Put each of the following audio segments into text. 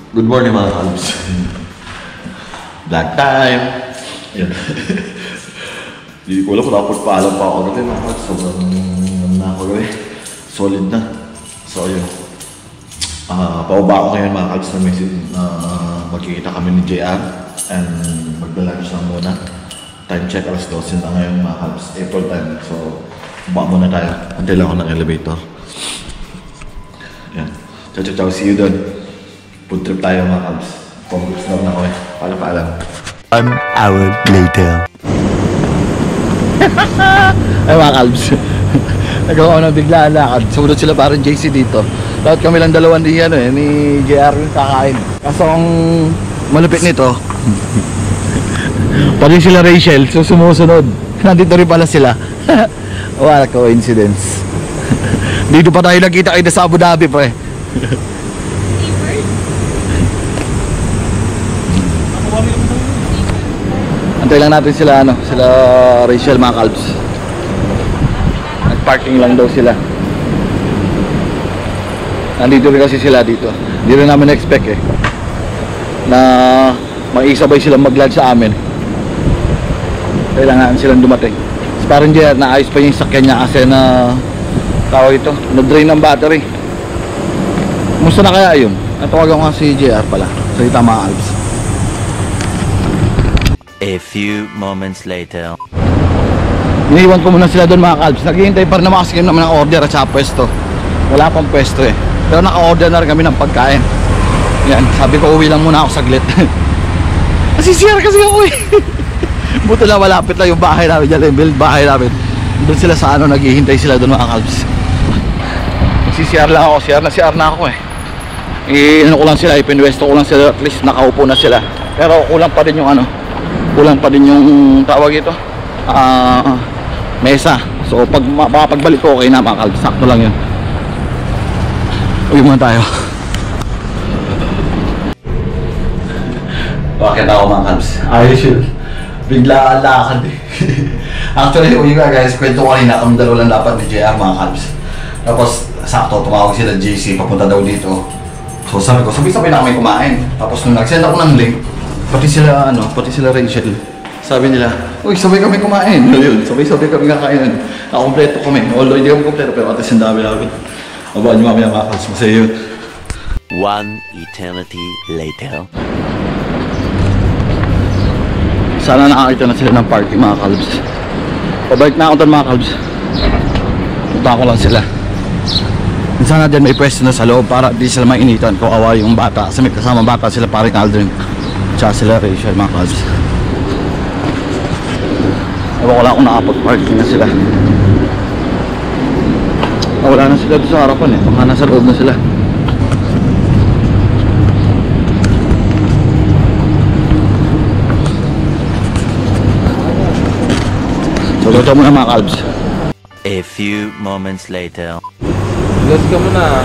Good morning mga kalbs. Black time. Yan. Hindi ko alam kung dapat paalam pa ako natin mga kalbs. Sobrang na ako gawin. Solid na. So yun. Paubaba ako ngayon mga kalbs na message na magkikita kami ni JR. And magla-lunch lang muna. Time check alas 12 na ngayon mga kalbs. April time. So baba muna tayo. Antay lang ako ng elevator. Yan. Ciao ciao ciao. See you doon. Food trip tayo mga kalbs. Congress lang na ako eh. Paalam. 1 hour later. Ay mga kalbs. Nagawa ko na biglaan lakad. Sumunod sila parang JC dito. Lahat kami lang dalawan din yan eh. Ni JR yung kakain. Kaso ang malupit nito, pati sila Rachel. So sumusunod. Nandito rin pala sila. Wala coincidence. Dito pa tayo nagkita-kita sa Abu Dhabi pre. Antay lang natin sila sila Rachel mga kalbs. Nag-parking lang daw sila. Nandito rin kasi sila dito. Hindi rin namin expect eh na mag-isabay silang mag-lunch sa amin. Kailangan silang dumating. Parang JR naayos pa yung sakyan niya kasi na tawag ito, na-drain ng battery. Kumusta na kaya yun? Natawagan ko nga si JR pala. Salita mga kalbs. A few moments later. Iniwan ko muna sila doon mga kalbs. Naghihintay pa rin na makasikim naman ng order at saka pwesto. Wala pang pwesto eh. Pero naka-order na rin kami ng pagkain. Yan, sabi ko uwi lang muna ako saglit. Nasisira kasi ako eh. Buto na malapit lang yung bahay namin dyan, yung build bahay namin. Doon sila sa naghihintay sila doon mga kalbs. Nasisira lang ako, CR na ako eh. Ano ko lang sila, ipinwesto ko lang sila, at least nakaupo na sila. Pero kulang pa din yung kulang pa din yung tawag ito mesa. So pag pagbalik ko okay na mga kalbs, sakto lang yun. Uwi muna tayo. Bakit ako mga kalbs? Ayos yun. Bigla lakad eh. Actually uwi nga guys, kwento ko kanina kami dalawa lang dapat ni JR mga kalbs. Tapos sakto tumawag sila JC papunta daw dito. So sabi ko sabay-sabay na kami kumain. Tapos nung nag-send ako ng link, pati sila Rachel, sabi nila, uy, sabay kami kumain. Yun, sabay-sabay kami kakain. Nakakompleto kami. Although hindi kami kompleto, pero at least ang dami namin. Abaan nyo mamaya mga kalbs. Masaya yun. 1 eternity later. Sana nakakita na sila ng parking mga kalbs. Pabalik na ako doon mga kalbs. Punta ko lang sila. Sana dyan may pwesto na sa loob para di sila mainitan kung awa yung bata. Kasi may kasama bata sila paring Aldrin. Tsaka sila Rachel mga kalbs. Ewan ko lang kung nakapag-parking na sila. Wala na sila doon sa harapan eh. Baka nasa loob na sila. So luto muna mga kalbs. A few moments later. Bless ka muna.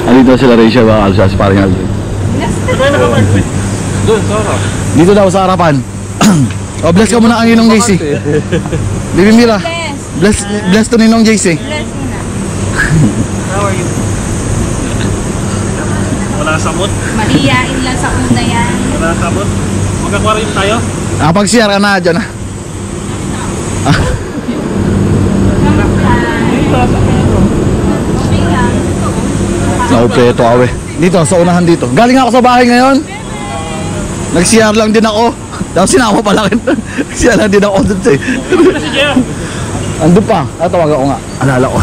Andito sila Rachel mga kalbs sa paring Aldrin. Doon, sa harap. Dito daw sa harapan. O bless ka muna ang Ninong JC. Bibi Mira. Bless to Ninong JC. Bless muna. How are you? Wala samot? Maliyain lang sa una yan. Wala samot? Mag-aquarium tayo? Nakapag-CR ka na dyan ah. Okay lang. Naupleto ako eh. Dito, sa unahan dito. Galing ako sa bahay ngayon. Nag-CR lang din ako. Tapos sinama pala rin. Nag-CR lang din ako dun eh. Andun pa. Tawag ako nga. Alala ko.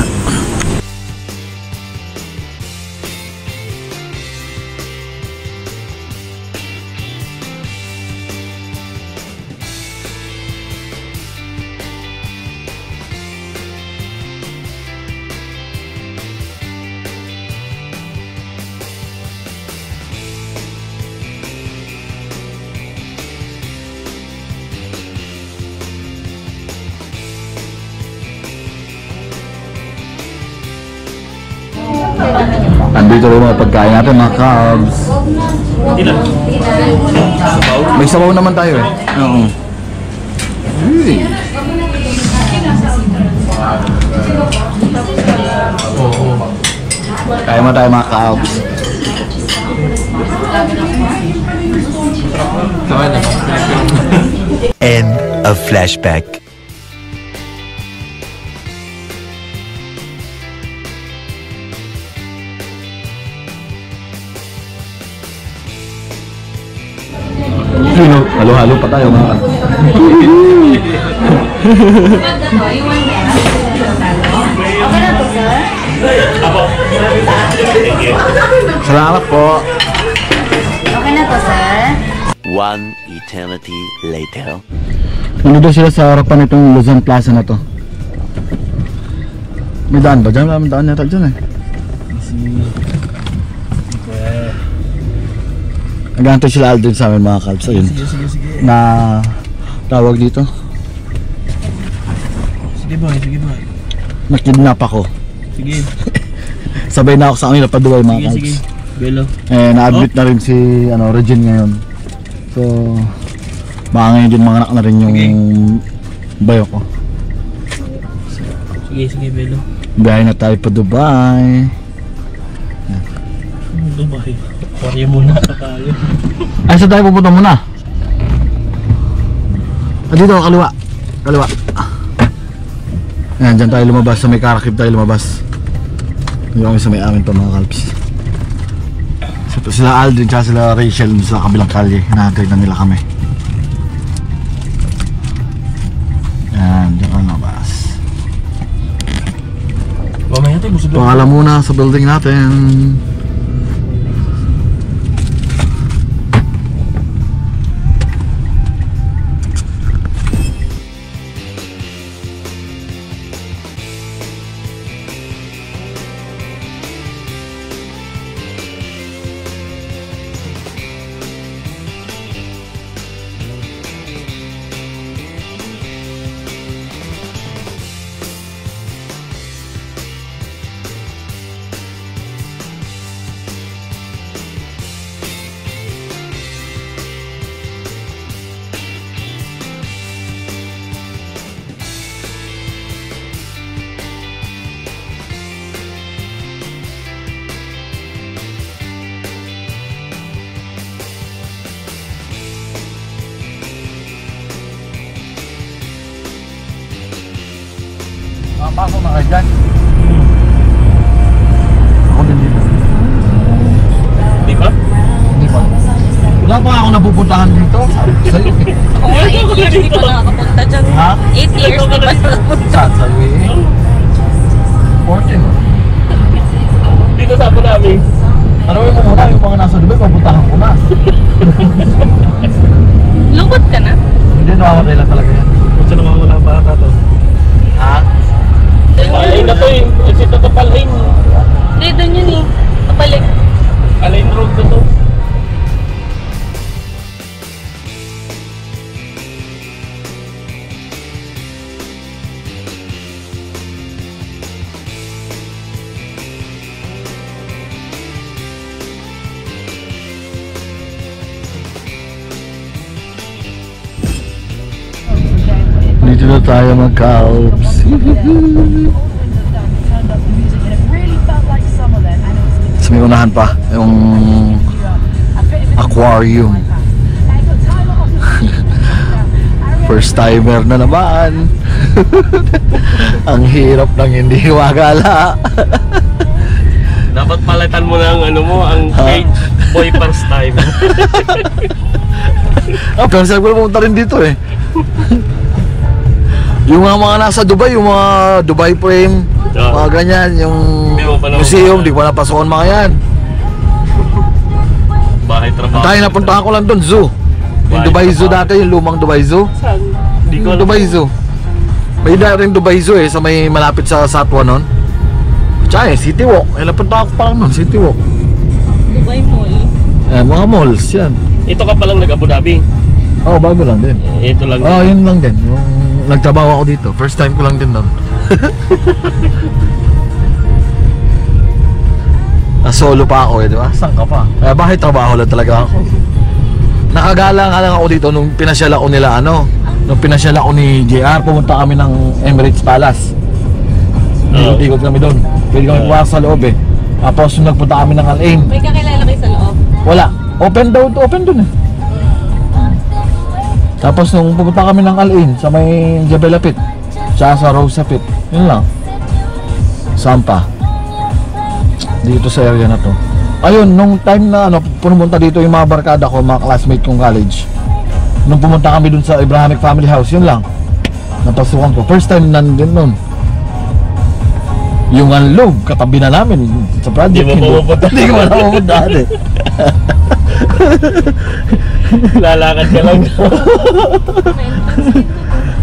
Andito rin mga pagkain natin mga Cubs. May sabaw naman tayo eh. Oo. Kaya mo tayo mga Cubs. End of flashback. Halo-halo pa tayo mga Salamat po. Okay na to, sir? One eternity later. Nandito sila sa harapan itong Luzon Plaza na to. May daan ba dyan? May daan yata dyan eh. Nagantay sila Aldrin sa amin mga kalps. Ayun. Sige. Na tawag dito. Sige boy. Nakidnap ako. Sige. Sabay na ako sa kanila paduway mga kalps. Belo. Eh, na-admit na rin si Regine ngayon. So, baka ngayon din mga anak na rin yung bayo ko. Sige, Belo. Biyahe na tayo pa Dubai. Dubai. Aquarium muna tayo. Ay, saan tayo pupunta muna? Dito, kaliwa. Ayan, dyan tayo lumabas. Sa may Karakib tayo lumabas. Hindi kami sa may amin to mga kalps. Sila Aldrin tsaka sila Rachel sa kabilang kalye. Hinahantay na nila kami. Ayan, dyan ka lumabas. Mamaya tayo, busog lang. Pakala muna sa building natin. Pasok na kayo dyan. Ako din dito. Di ba? Hindi pa. Wala pa ako napupuntahan dito. Sa'yo. Oo, 8 years di pa nakakapunta dyan. Ha? 8 years di pa nakakapunta. Saan? Sa UAE? 14. Dito sa Abu Dhabi. Tanawin mo muna yung mga nasa Dubai, papuntahan ko na. Lungkot ka na? Hindi, nakamatay lang talaga yan. Kung saan naman wala pa ata to. Ha? Alain na to eh. Exit na to Palain. Hindi, doon yun eh. Kapalik. Alain road na to. Dito na tayo mag-calps. Sa may unahan pa, yung aquarium. First timer na naman. Ang hirap ng hindi wagala. Dapat palitan mo ng ano mo, ang page boy first time. Pero sabi ko pumunta rin dito eh. Yung mga nasa Dubai, yung mga Dubai frame, mga ganyan, yung museum, di ko napasokan mga yan. Bahay trabaho. Tayo napuntahan ko lang doon, zoo. Yung Dubai Zoo dati, yung lumang Dubai Zoo. Di ko Yung alam. Dubai Zoo. May dating Dubai Zoo eh, sa may malapit sa Satwa nun. Tsaka eh, City Walk. Eh, napunta ako pa lang nun, City Walk. Dubai Mall. Eh, mga malls yan. Ito ka palang nag-Abu Dhabi. Oh, bago lang din. Ito lang. Oh, yun lang din. Yung nagtrabaho ako dito. First time ko lang din nun. Solo pa ako eh, di ba? Saan ka pa? Bakit trabaho lang talaga ako? Nakagala nga lang ako dito nung pinasyala ko nila nung pinasyala ko ni JR, pumunta kami ng Emirates Palace. Ikot kami doon. Pwede kami pumasok sa loob eh. Tapos nung nagpunta kami ng Al Ain. May kakilala kayo sa loob? Wala. Open dun eh. Tapos nung pupunta kami ng Al-Ain sa may Jebel Pit, tsaka sa Rosa Pit, yun lang. Sampa. Dito sa area na to. Ayun, nung time na pumunta dito yung mga barkada ko, mga classmate kong college. Nung pumunta kami dun sa Abrahamic Family House, yun lang. Napasukan ko. First time nandun nun. Yung unload, katabi na namin sa project. Hindi mo pupunta. Hindi ko na pupunta. Lalakad ka lang.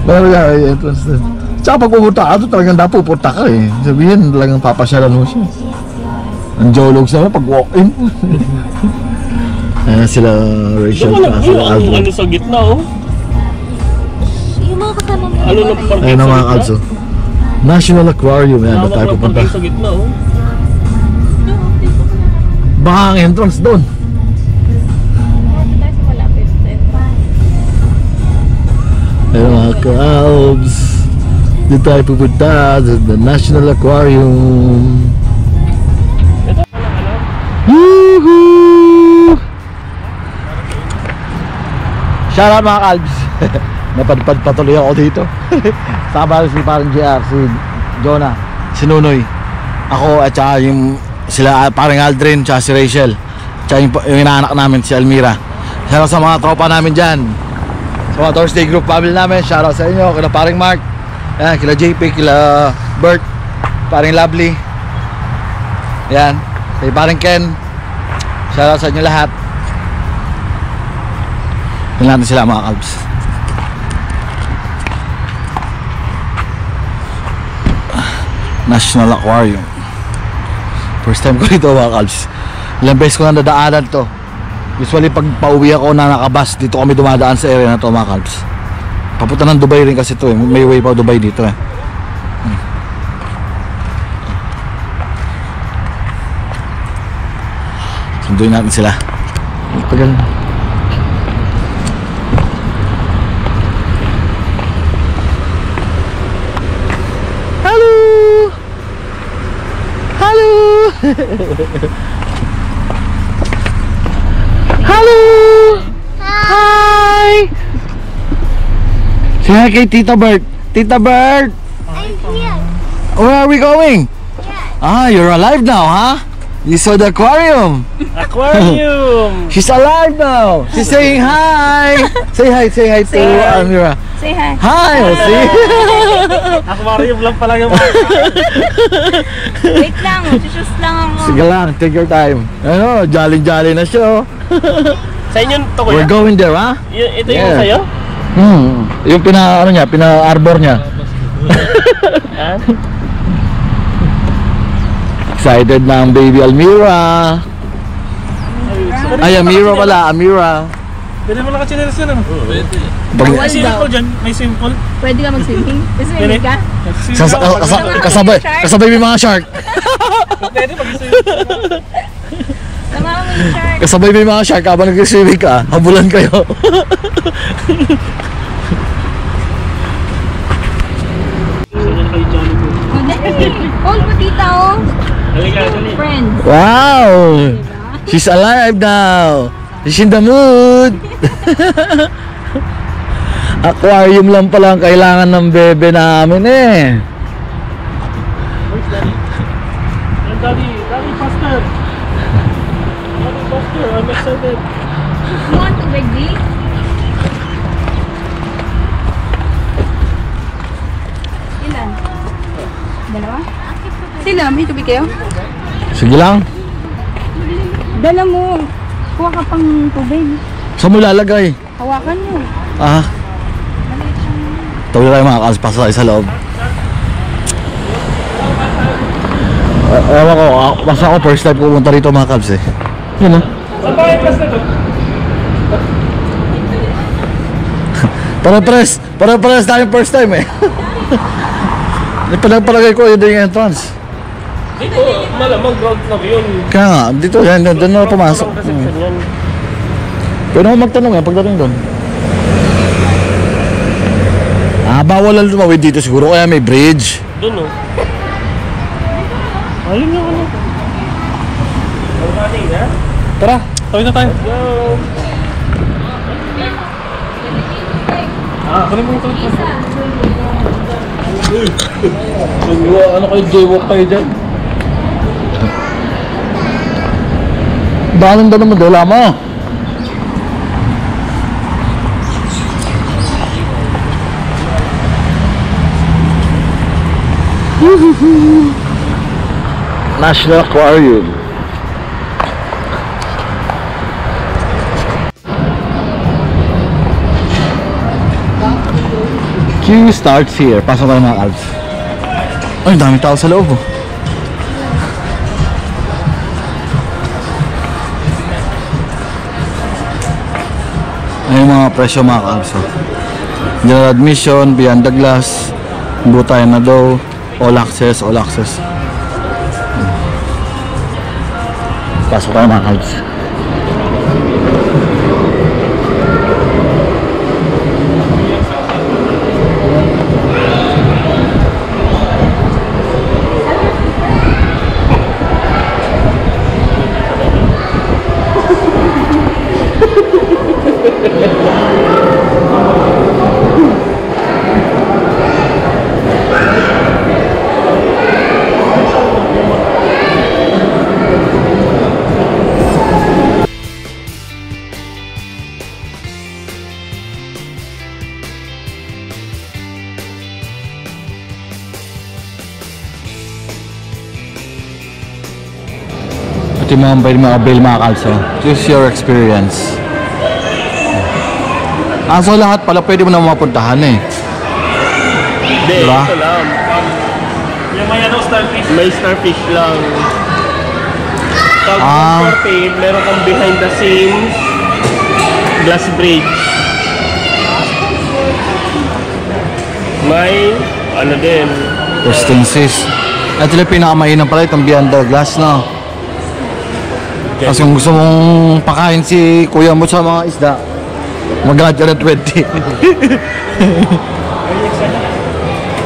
Pero yung entrance din. Tsaka pag pupunta ka, talagang napupunta ka eh. Sabihin, talagang papasyalan mo siya. Ang jologs naman pag walk-in. Ayan sila Rachel at sila Aldo. Ano sa gitna oh. Yung mga kasama mo. Ano lang parking Ayan ang sa mga gitna? Aldo. National Aquarium. Ayan, ba tayo Tama pupunta? parking sa gitna oh. Baka ang entrance doon. Tayo sa malapit. Ayan mga Alps. Dito tayo pupunta sa the National Aquarium. Woohoo! Shout out mga Calbs. Napadpad patuloy ako dito. Sama si parang JR, si Jonah, si Nunoy, ako at saka yung sila parang Aldrin, tsaka si Rachel, tsaka yung inaanak namin si Almira. Shout out sa mga tropa namin dyan, sa mga Thursday group family namin. Shout out sa inyo, kila paring Mark, yan, kila JP, kila Bert, paring Lovely, yan, kay paring Ken. Shout out sa inyo lahat. Tingnan natin sila mga Calbs. National Aquarium. First time ko dito mga Calbs. Ilang beses ko na nadaanan to. Usually pag pauwi ako na nakabus, dito kami dumadaan sa area na to mga Calbs. Papunta ng Dubai rin kasi to eh. May way pa Dubai dito eh. Sunduin natin sila. Tagal. Hello! Hello! Hello! Hi! Say hi kay Tita Bert. Tita Bert! I'm here. Where are we going? Yes. Ah, you're alive now, huh? You saw the aquarium. Aquarium! She's alive now. She's saying hi. Say hi to hi. Amira. Say hi. Hi, see? Aquarium lang pala yung Wait lang, choose lang ako. Sige lang, take your time. Ano, jolly na siya. Oh. Sa inyo to kuya? We're going there, ha? Ito yung Yeah. sa'yo? Yung pina-arbor niya. Excited na ang baby Almira. Ay, Amira pala, Amira. Pwede mo lang ka-chinelas yan ano? Pag, May simple dyan, may simple. Pwede ka mag-swimming? Swimming ka? kasabay may mga shark. Pwede mag-isip. Sama mo yung shark. Kasabay may mga shark habang nag-swimming ka. Habulan kayo. Hold mo tita oh. Halika, dali. Friends. Wow! She's alive now. She's in the mood. Aquarium lang pala ang kailangan ng bebe namin eh. Daddy, faster! Daddy, faster! I'm excited! You want to beg me? Ilan? Dalawa? Sila, may tubig kayo? Sige lang. Dala mo. Kuha ka pang tubig. Saan mo lalagay? Hawakan mo. Ah. Tawag tayo mga kalspas tayo sa loob. Ewan ko, basta ako first time pumunta rito mga kalbs eh. Yun ah. Saan ba yung class na to? Para-pares tayong first time eh. Palagay ko yun din yung entrance. Dito, malamang ground floor yun. Kaya nga, dito yan, doon na pumasok. Walang reception yan. Pwede mo magtanong yan pagdating doon. Ah, bawal lang lumawid dito siguro kaya may bridge. Doon oh. Ayun yung ano. Ang kanina? Tara, tawid na tayo. Kunin mo yung tawid ko. Ano kayo, jaywalk kayo dyan? Dalang mo, dala mo. National Aquarium. Queue starts here. Pasok tayo mga Alps. Ay, dami tao sa loob oh. Ay, mga presyo mga Alps oh. General admission, beyond the glass, butay na daw, all access, all access. Pasok tayo mga Alps. Ito yung mga bail mga kalso. Choose your experience. So lahat pala pwede mo na mapuntahan eh. Hindi, Diba? ito lang. Yung may ano, starfish. May starfish lang. Pag portade, meron kang behind the scenes glass bridge. May ano din. Distances. Ito yung pinakamainang pala itong beyond the glass no. Kasi kung gusto mong pakain si kuya mo sa mga isda, mag-add ka na 20.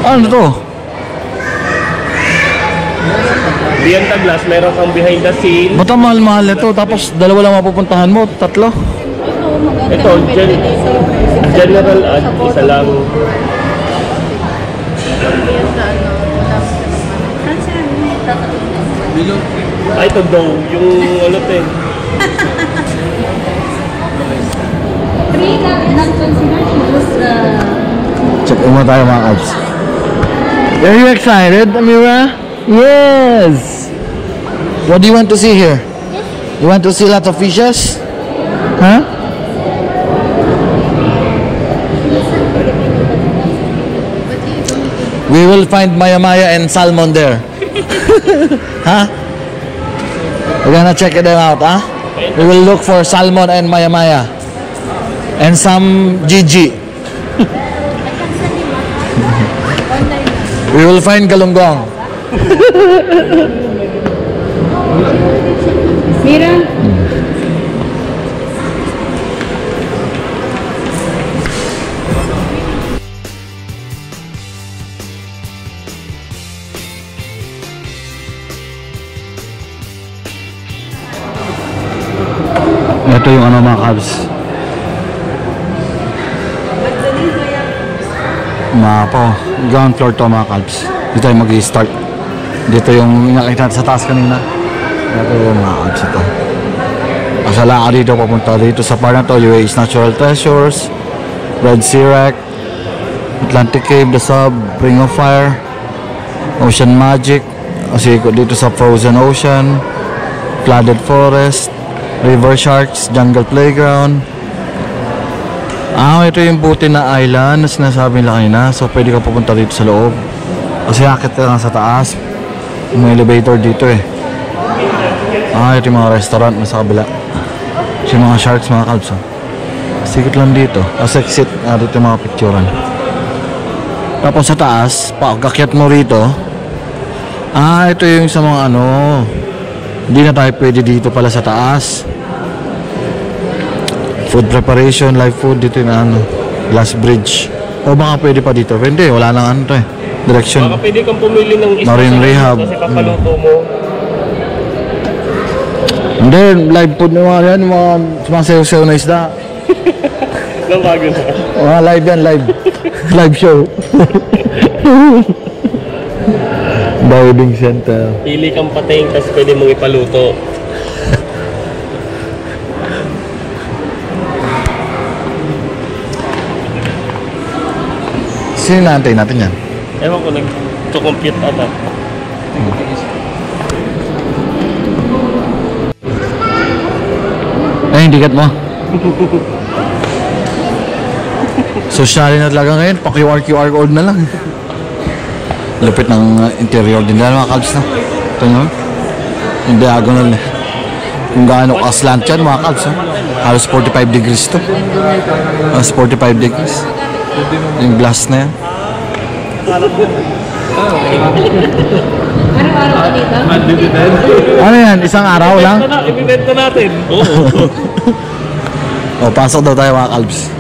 Ano to? Beyond the glass, meron kang behind the scenes. Ba't ang mahal-mahal na to? Tapos dalawa lang mapupuntahan mo, tatlo? Ito, general ad, isa lang. Ay, ito daw, yung ano to eh. Check mo tayo mga abs. Are you excited, Amira? Yes! What do you want to see here? You want to see a lot of fishes? Huh? We will find Maya and salmon there. Huh? We're gonna check them out, huh? We will look for salmon and Maya. And some Gigi. We will find galunggong. Mira. Ito yung ano mga cabs. Mapo, ground floor to mga cabs. Dito tayo mag-i-start. Dito yung nakita sa taas kanina. Ito yung mga cabs ito. Asala ka dito papunta dito sa part na to. UAE's Natural Treasures, Red Sea Wreck, Atlantic Cave, The Sub, Ring of Fire, Ocean Magic. Kasi dito sa Frozen Ocean, Flooded Forest, River Sharks, Jungle Playground. Ito yung buti na island na sinasabi nila kanina. So pwede ka pupunta dito sa loob. Kasi akit ka lang sa taas. May elevator dito eh. Ito yung mga restaurant na sa kabila. Ito yung mga sharks, mga calves. Sikit lang dito. As exit, dito yung mga picturean. Tapos sa taas, pag-akyat mo rito. Ito yung sa mga ano. Hindi na tayo pwede dito pala sa taas. Food preparation, live food dito yung ano, glass bridge. O baka pwede pa dito. Hindi, wala nang ano to eh. Direction. Baka pwede kang pumili ng isa Marine sa rehab. kasi papaluto mo. Hindi, live food na mga yan, mga sumasayaw-sayaw na isda. Nang bago na. Mga live yan, live. Live show. Diving center. Pili kang pating, tapos pwede mong ipaluto. Sino naantay natin yan? Ewan ko, nag-compute ata. Ay, hindi kat mo. Social na talaga ngayon, pa QR code na lang. Lupit ng interior din nila mga kalbs na. Ito nyo, yung diagonal eh. Kung gaano ka-slant yan mga kalbs. Halos 45 degrees to. Halos 45 degrees. Yung glass na yan. Ano yan? Isang araw lang? Ibibenta natin. Oo. O, pasok daw tayo mga kalbs.